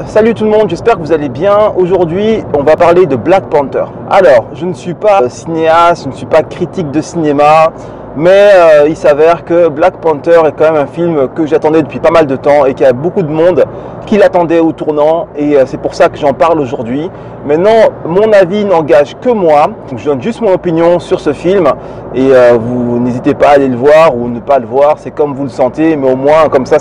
Salut tout le monde, j'espère que vous allez bien. Aujourd'hui, on va parler de Black Panther. Alors, je ne suis pas cinéaste, je ne suis pas critique de cinéma, mais il s'avère que Black Panther est quand même un film que j'attendais depuis pas mal de temps et qu'il y a beaucoup de monde qui l'attendait au tournant et c'est pour ça que j'en parle aujourd'hui. Maintenant, mon avis n'engage que moi, donc je donne juste mon opinion sur ce film et vous n'hésitez pas à aller le voir ou ne pas le voir, c'est comme vous le sentez, mais au moins comme ça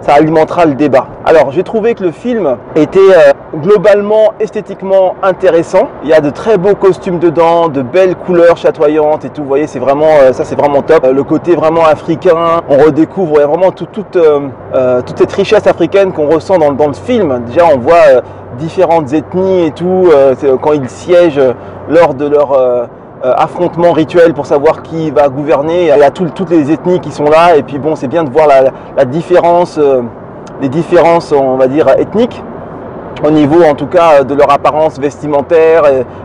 alimentera le débat. Alors j'ai trouvé que le film était globalement esthétiquement intéressant. Il y a de très beaux costumes dedans, de belles couleurs chatoyantes et tout. Vous voyez, c'est vraiment ça, c'est vraiment top. Le côté vraiment africain, on redécouvre vraiment toute cette richesse africaine qu'on ressent dans le film. Déjà, on voit différentes ethnies et tout quand ils siègent lors de leur affrontement rituel pour savoir qui va gouverner. Il y a toutes les ethnies qui sont là et puis bon, c'est bien de voir la différence, les différences, on va dire, ethniques au niveau en tout cas de leur apparence vestimentaire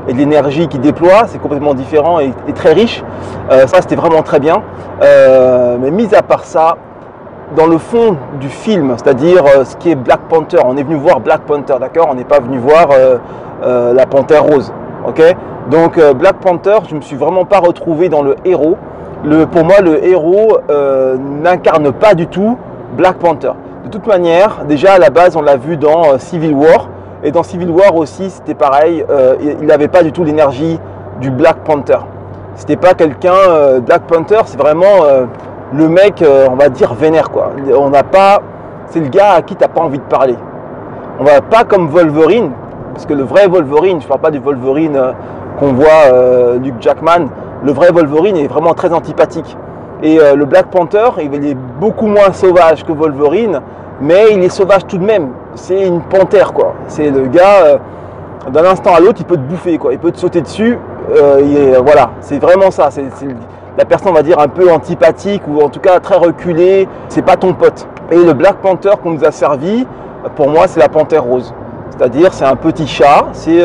et de l'énergie qu'ils déploient. C'est complètement différent et très riche. Ça, c'était vraiment très bien. Mais mis à part ça, dans le fond du film, c'est-à-dire ce qui est Black Panther, on est venu voir Black Panther, d'accord? On n'est pas venu voir la Panthère Rose, ok? Donc Black Panther, je ne me suis vraiment pas retrouvé dans le héros. Pour moi, le héros n'incarne pas du tout Black Panther. De toute manière, déjà à la base, on l'a vu dans Civil War. Et dans Civil War aussi, c'était pareil. Il n'avait pas du tout l'énergie du Black Panther. C'était pas quelqu'un... Black Panther, c'est vraiment le mec, on va dire, vénère, quoi. On n'a pas... C'est le gars à qui tu n'as pas envie de parler. On va pas comme Wolverine. Parce que le vrai Wolverine, je ne parle pas du Wolverine qu'on voit Hugh Jackman. Le vrai Wolverine est vraiment très antipathique. Et le Black Panther, il est beaucoup moins sauvage que Wolverine, mais il est sauvage tout de même. C'est une panthère, quoi. C'est le gars, d'un instant à l'autre, il peut te bouffer, quoi. Il peut te sauter dessus. Voilà, c'est vraiment ça. C'est la personne, on va dire, un peu antipathique ou en tout cas très reculée. C'est pas ton pote. Et le Black Panther qu'on nous a servi, pour moi, c'est la Panthère Rose. C'est-à-dire, c'est un petit chat. C'est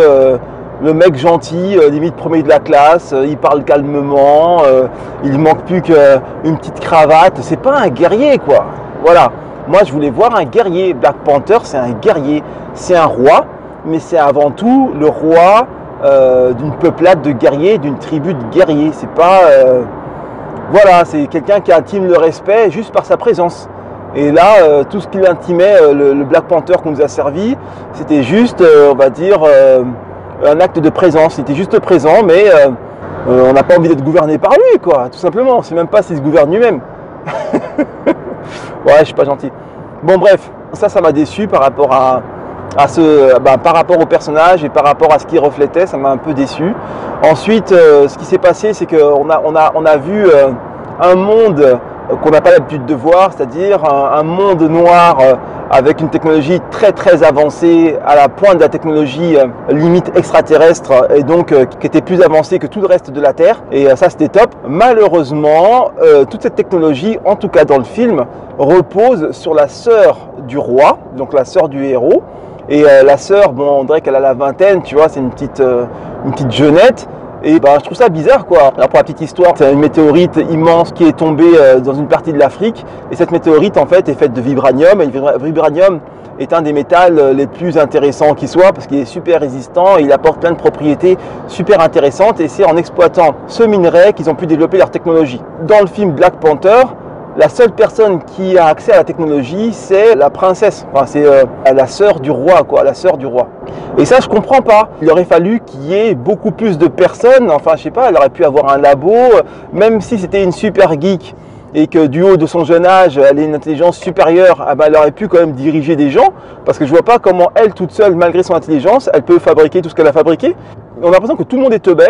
le mec gentil, limite premier de la classe, il parle calmement, il manque plus qu'une petite cravate, c'est pas un guerrier, quoi. Voilà, moi je voulais voir un guerrier. Black Panther, c'est un guerrier, c'est un roi, mais c'est avant tout le roi d'une peuplade de guerriers, d'une tribu de guerriers. C'est pas... voilà, c'est quelqu'un qui intime le respect juste par sa présence. Et là, tout ce qu'il intimait, le Black Panther qu'on nous a servi, c'était juste, on va dire... un acte de présence, il était juste présent, mais on n'a pas envie d'être gouverné par lui, quoi, tout simplement. C'est même pas s'il se gouverne lui-même. Ouais, je suis pas gentil. Bon, bref, ça m'a déçu par rapport par rapport au personnage et par rapport à ce qu'il reflétait, ça m'a un peu déçu. Ensuite, ce qui s'est passé, c'est qu'on a vu un monde qu'on n'a pas l'habitude de voir, c'est-à-dire un monde noir avec une technologie très avancée, à la pointe de la technologie limite extraterrestre et donc qui était plus avancée que tout le reste de la Terre, et ça c'était top. Malheureusement, toute cette technologie, en tout cas dans le film, repose sur la sœur du roi, donc la sœur du héros, et la sœur, bon, on dirait qu'elle a la vingtaine, tu vois, c'est une petite jeunette. Et je trouve ça bizarre, quoi. Alors pour la petite histoire, c'est une météorite immense qui est tombée dans une partie de l'Afrique. Et cette météorite, en fait, est faite de vibranium. Et le vibranium est un des métals les plus intéressants qui soit, parce qu'il est super résistant et il apporte plein de propriétés super intéressantes. Et c'est en exploitant ce minerai qu'ils ont pu développer leur technologie. Dans le film Black Panther, la seule personne qui a accès à la technologie, c'est la princesse. Enfin, c'est la sœur du roi, quoi, la sœur du roi. Et ça, je comprends pas. Il aurait fallu qu'il y ait beaucoup plus de personnes. Enfin, je sais pas, elle aurait pu avoir un labo, même si c'était une super geek et que du haut de son jeune âge, elle a une intelligence supérieure, elle aurait pu quand même diriger des gens. Parce que je vois pas comment elle, toute seule, malgré son intelligence, elle peut fabriquer tout ce qu'elle a fabriqué. On a l'impression que tout le monde est teubé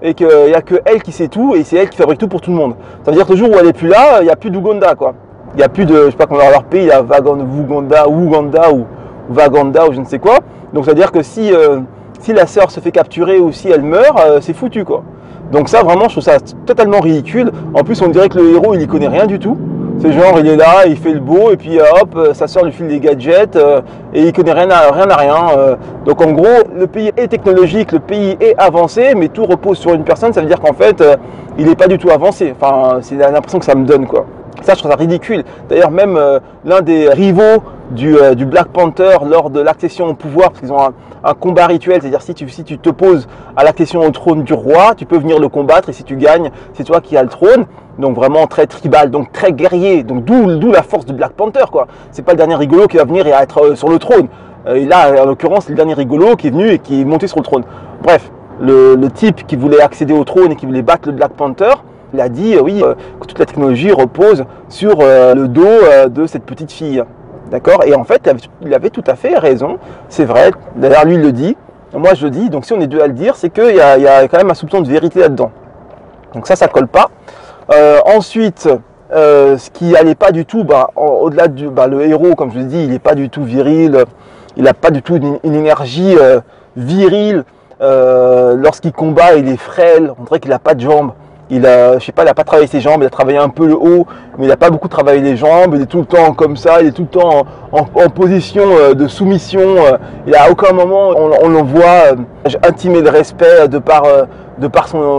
et qu'il n'y a que elle qui sait tout et c'est elle qui fabrique tout pour tout le monde. Ça veut dire que le jour où elle n'est plus là, il n'y a plus d'Ouganda, quoi. Il n'y a plus de, je sais pas comment leur pays, il y a Ouganda ou Waganda ou je ne sais quoi. Donc ça veut dire que si la sœur se fait capturer ou si elle meurt, c'est foutu, quoi. Donc ça, vraiment, je trouve ça totalement ridicule. En plus, on dirait que le héros, il n'y connaît rien du tout. C'est genre, il est là, il fait le beau, et puis hop, sa sœur lui file des gadgets, et il connaît rien à rien. Donc en gros, le pays est technologique, le pays est avancé, mais tout repose sur une personne. Ça veut dire qu'en fait, il n'est pas du tout avancé. Enfin, c'est l'impression que ça me donne, quoi. Ça, je trouve ça ridicule. D'ailleurs, même l'un des rivaux du Black Panther lors de l'accession au pouvoir, parce qu'ils ont un combat rituel, c'est-à-dire si tu t'opposes à l'accession au trône du roi, tu peux venir le combattre et si tu gagnes, c'est toi qui as le trône. Donc vraiment très tribal, donc très guerrier. Donc d'où la force du Black Panther, quoi. C'est pas le dernier rigolo qui va venir et être sur le trône. Et là, en l'occurrence, c'est le dernier rigolo qui est venu et qui est monté sur le trône. Bref, le type qui voulait accéder au trône et qui voulait battre le Black Panther, il a dit que toute la technologie repose sur le dos de cette petite fille. D'accord? Et en fait, il avait tout à fait raison. C'est vrai. D'ailleurs, lui, il le dit. Moi, je le dis. Donc, si on est deux à le dire, c'est qu'il y a quand même un soupçon de vérité là-dedans. Donc ça colle pas. Ensuite, ce qui allait pas du tout, au-delà du le héros, comme je l'ai dit, il n'est pas du tout viril. Il n'a pas du tout une énergie virile. Lorsqu'il combat, il est frêle. On dirait qu'il n'a pas de jambes. Il a pas travaillé ses jambes, il a travaillé un peu le haut, mais il n'a pas beaucoup travaillé les jambes. Il est tout le temps comme ça, il est tout le temps en position de soumission. Il à aucun moment on le voit intimer le respect de par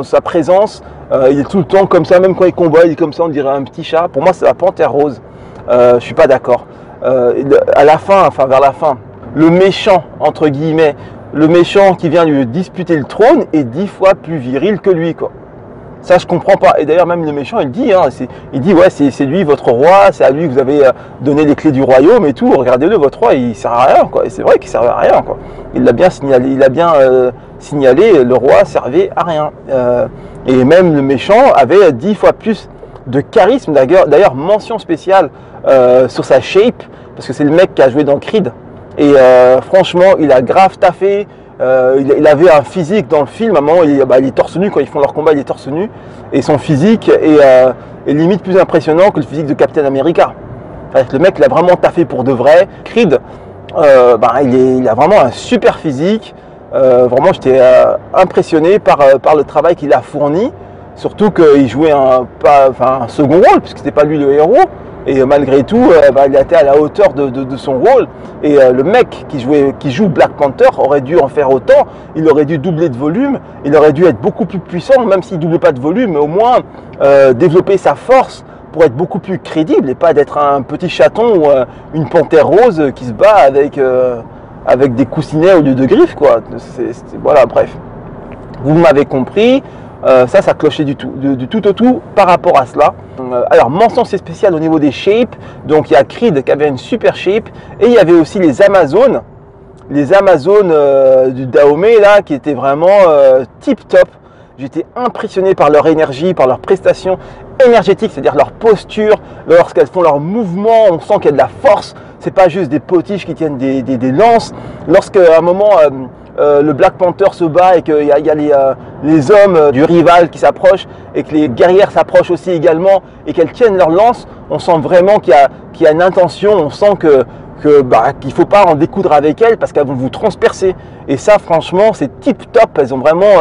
sa présence. Il est tout le temps comme ça, même quand il combat, il est comme ça, on dirait un petit chat. Pour moi, c'est la panthère rose. Je suis pas d'accord. À la fin, vers la fin, le méchant entre guillemets, le méchant qui vient lui disputer le trône est 10 fois plus viril que lui, quoi. Ça, je comprends pas. Et d'ailleurs, même le méchant, il dit, ouais, c'est lui votre roi, c'est à lui que vous avez donné les clés du royaume et tout. Regardez-le, votre roi, il sert à rien, quoi. Et c'est vrai qu'il servait à rien, quoi. Il l'a bien signalé, le roi servait à rien. Et même le méchant avait 10 fois plus de charisme. D'ailleurs, mention spéciale sur sa shape, parce que c'est le mec qui a joué dans Creed. Et franchement, il a grave taffé. Il avait un physique dans le film, à un moment il est torse nu, quand ils font leur combat il est torse nu, et son physique est limite plus impressionnant que le physique de Captain America. Enfin, le mec il a vraiment taffé pour de vrai. Creed, il a vraiment un super physique, vraiment j'étais impressionné par le travail qu'il a fourni, surtout qu'il jouait un second rôle, puisque c'était pas lui le héros. Et malgré tout, il a été à la hauteur de son rôle. Et le mec qui joue Black Panther aurait dû en faire autant. Il aurait dû doubler de volume. Il aurait dû être beaucoup plus puissant, même s'il ne double pas de volume, mais au moins développer sa force pour être beaucoup plus crédible et pas d'être un petit chaton ou une panthère rose qui se bat avec des coussinets au lieu de griffes, quoi. Voilà, bref. Vous m'avez compris. Ça clochait du tout au tout par rapport à cela. Alors, mention spéciale au niveau des shapes. Donc, il y a Creed qui avait une super shape. Et il y avait aussi les Amazones. Les Amazones du Dahomey, là, qui étaient vraiment tip top. J'étais impressionné par leur énergie, par leur prestation énergétique, c'est-à-dire leur posture. Lorsqu'elles font leurs mouvements, on sent qu'il y a de la force. C'est pas juste des potiches qui tiennent des lances. Lorsqu'à un moment... le Black Panther se bat et qu'il y a les hommes du rival qui s'approchent et que les guerrières s'approchent aussi également et qu'elles tiennent leur lance, on sent vraiment qu'il y a une intention, on sent qu'il ne faut pas en découdre avec elles parce qu'elles vont vous transpercer. Et ça, franchement, c'est tip top. Elles ont vraiment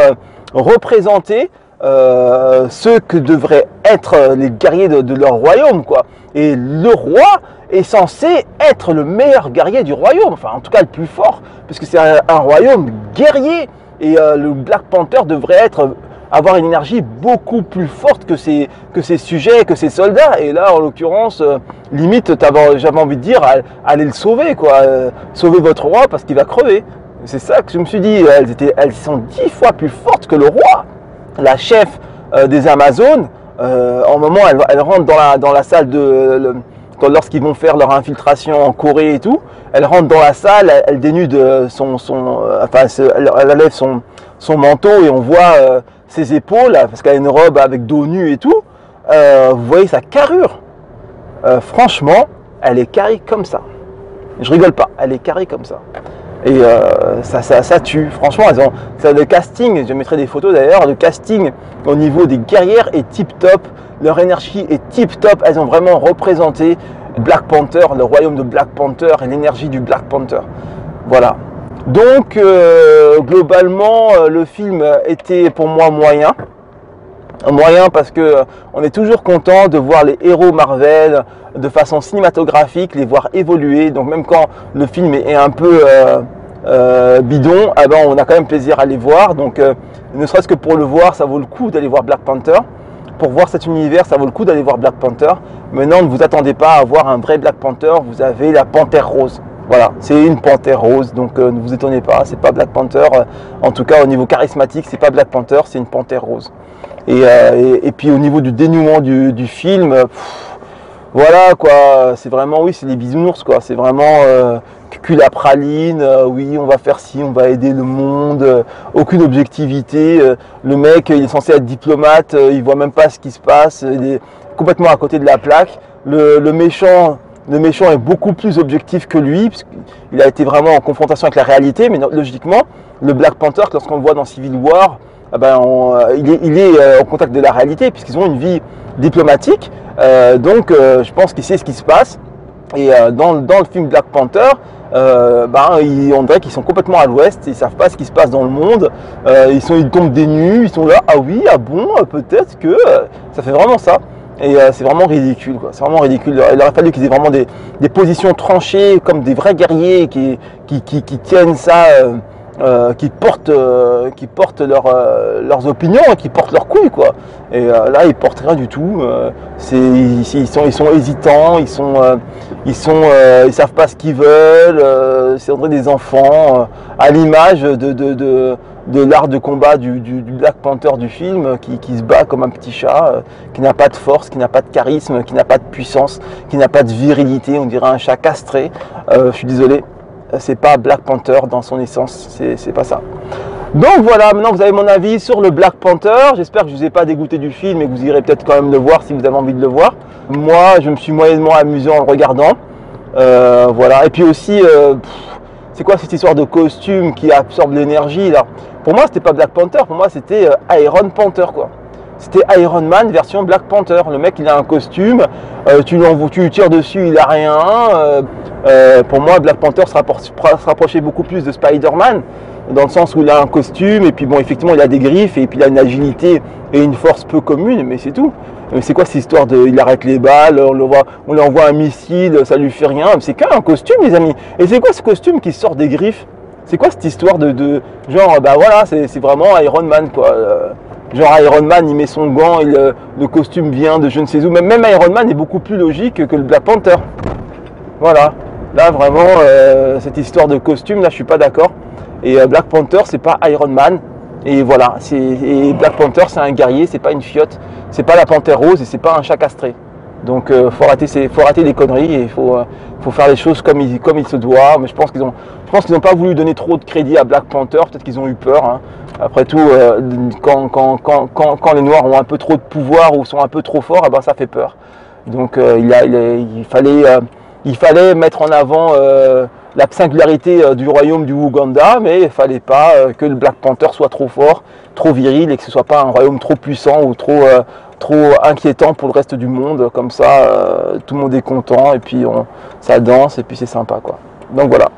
représenté ceux que devraient être les guerriers de leur royaume, quoi. Et le roi est censé être le meilleur guerrier du royaume, enfin en tout cas le plus fort, puisque c'est un royaume guerrier. Et le Black Panther devrait avoir une énergie beaucoup plus forte que ses sujets, que ses soldats. Et là, en l'occurrence, limite, j'avais envie de dire, allez le sauver, quoi. Sauvez votre roi parce qu'il va crever. C'est ça que je me suis dit, elles sont 10 fois plus fortes que le roi. La chef des Amazones, en moment, elle rentre dans la salle lorsqu'ils vont faire leur infiltration en Corée et tout, elle rentre dans la salle, elle dénude elle enlève son manteau et on voit ses épaules, parce qu'elle a une robe avec dos nu et tout. Vous voyez sa carrure. Franchement, elle est carrée comme ça. Je rigole pas, elle est carrée comme ça. Et ça tue. Franchement, le casting, je mettrai des photos d'ailleurs, le casting au niveau des guerrières est tip top. Leur énergie est tip top. Elles ont vraiment représenté Black Panther, le royaume de Black Panther et l'énergie du Black Panther. Voilà. Donc, globalement, le film était pour moi moyen. Moyen parce que on est toujours content de voir les héros Marvel de façon cinématographique, les voir évoluer. Donc même quand le film est un peu bidon, on a quand même plaisir à les voir. Donc ne serait-ce que pour le voir, ça vaut le coup d'aller voir Black Panther. pour voir cet univers, ça vaut le coup d'aller voir Black Panther. Maintenant, ne vous attendez pas à voir un vrai Black Panther, vous avez la panthère rose. Voilà, c'est une panthère rose, donc ne vous étonnez pas, c'est pas Black Panther. En tout cas, au niveau charismatique, c'est pas Black Panther, c'est une panthère rose. Et puis au niveau du dénouement du film, voilà quoi, c'est vraiment, oui, c'est les bisounours quoi, c'est vraiment cul la praline, oui, on va faire ci, on va aider le monde, aucune objectivité. Le mec, il est censé être diplomate, il voit même pas ce qui se passe, il est complètement à côté de la plaque. Le méchant est beaucoup plus objectif que lui, puisqu'il a été vraiment en confrontation avec la réalité, mais logiquement, le Black Panther, lorsqu'on le voit dans Civil War, il est en contact de la réalité, puisqu'ils ont une vie diplomatique, donc je pense qu'il sait ce qui se passe. Et dans le film Black Panther, on dirait qu'ils sont complètement à l'ouest, ils ne savent pas ce qui se passe dans le monde, ils tombent des nues, ils sont là, ah oui, ah bon, peut-être que, ça fait vraiment ça. Et c'est vraiment ridicule, quoi. C'est vraiment ridicule. Il aurait fallu qu'ils aient vraiment des positions tranchées, comme des vrais guerriers qui tiennent ça, qui portent leurs opinions, qui portent leurs couilles, quoi. Et là, ils portent rien du tout. Ils sont hésitants, ils savent pas ce qu'ils veulent. C'est des enfants, à l'image de l'art de combat du Black Panther du film, qui se bat comme un petit chat, qui n'a pas de force, qui n'a pas de charisme, qui n'a pas de puissance, qui n'a pas de virilité, on dirait un chat castré. Je suis désolé, c'est pas Black Panther dans son essence, c'est pas ça. Donc voilà, maintenant vous avez mon avis sur le Black Panther. J'espère que je ne vous ai pas dégoûté du film et que vous irez peut-être quand même le voir si vous avez envie de le voir. Moi, je me suis moyennement amusé en le regardant. Voilà, et puis aussi... c'est quoi cette histoire de costume qui absorbe l'énergie là? Pour moi, c'était pas Black Panther, pour moi c'était Iron Panther quoi. C'était Iron Man version Black Panther. Le mec il a un costume, tu lui tires dessus, il a rien. Pour moi, Black Panther se rapprochait beaucoup plus de Spider-Man, dans le sens où il a un costume et puis bon, effectivement il a des griffes et puis il a une agilité et une force peu commune, mais c'est tout. Mais c'est quoi cette histoire de il arrête les balles, on lui envoie un missile, ça lui fait rien? C'est qu'un costume les amis. Et c'est quoi ce costume qui sort des griffes? C'est quoi cette histoire de genre, bah voilà, c'est vraiment Iron Man quoi. Genre Iron Man il met son gant et le costume vient de je ne sais où. Même Iron Man est beaucoup plus logique que le Black Panther. Voilà, là vraiment cette histoire de costume là je suis pas d'accord. Et Black Panther c'est pas Iron Man. Et voilà, Black Panther c'est un guerrier, c'est pas une fiotte, c'est pas la panthère rose et c'est pas un chat castré. Donc faut arrêter les conneries et il faut faire les choses comme il se doit. Mais je pense qu'ils n'ont pas voulu donner trop de crédit à Black Panther, peut-être qu'ils ont eu peur. Hein. Après tout, quand les Noirs ont un peu trop de pouvoir ou sont un peu trop forts, eh ben, ça fait peur. Donc il fallait mettre en avant la singularité du royaume du Ouganda, mais il ne fallait pas que le Black Panther soit trop fort, trop viril et que ce ne soit pas un royaume trop puissant ou trop inquiétant pour le reste du monde. Comme ça, tout le monde est content et puis ça danse et puis c'est sympa quoi. Donc voilà.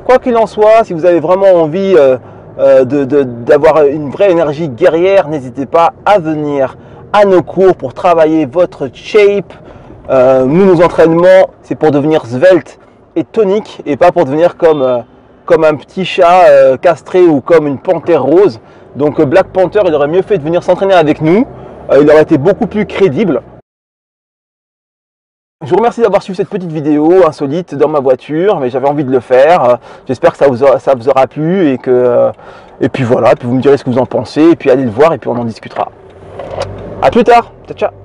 Quoi qu'il en soit, si vous avez vraiment envie d'avoir une vraie énergie guerrière, n'hésitez pas à venir à nos cours pour travailler votre shape. Nos entraînements, c'est pour devenir svelte et tonique et pas pour devenir comme un petit chat castré ou comme une panthère rose. Donc Black Panther, il aurait mieux fait de venir s'entraîner avec nous. Il aurait été beaucoup plus crédible. Je vous remercie d'avoir suivi cette petite vidéo insolite dans ma voiture, mais j'avais envie de le faire. J'espère que ça vous aura plu et puis voilà, puis vous me direz ce que vous en pensez et puis allez le voir et puis on en discutera. A plus tard, ciao ciao.